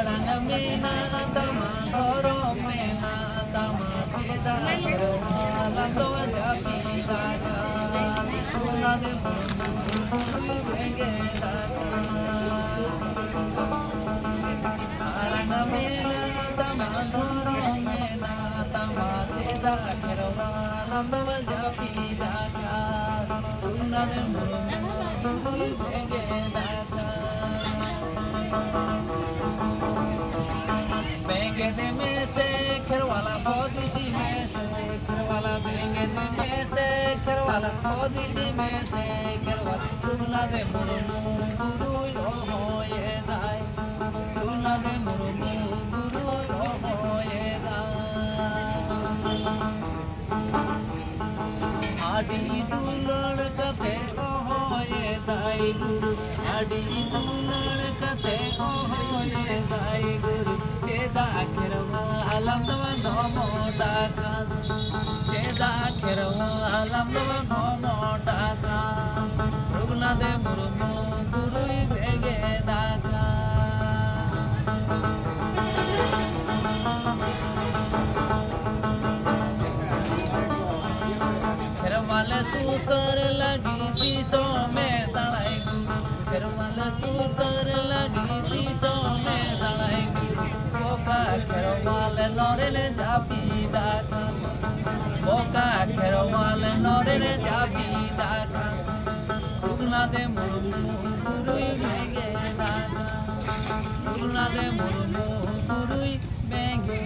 Alangamina tama dhoro mena tama cheda lando japi daga una de benge daga Alangamina tama dhoro mena tama cheda lando japi daga una de benge daga Benge de में से खरवाला खोदी जी में से खरवाला बेंगे de में से खरवाला खोदी जी में से खरवाला लूना दे मुरुमु गुरुई हो ये दाई लूना दे मुरुमु गुरुई हो ये दाई आडी दुलड़ कते हो ये दाई गुरु आडी दुलड़ कते हो ये दाई गुरु Ceda kerwa alam naman homo daka Ceda kerwa alam naman homo daka Rugna de murumu gurui bege daka Kerwala susar lagi tiso me talai guru Kerwala susar lagi tiso me talai guru Boca kerwala norele japi daka Boca kerwala norele japi daka Rugna de murumu gurui bege daka Rugna de murumu gurui bege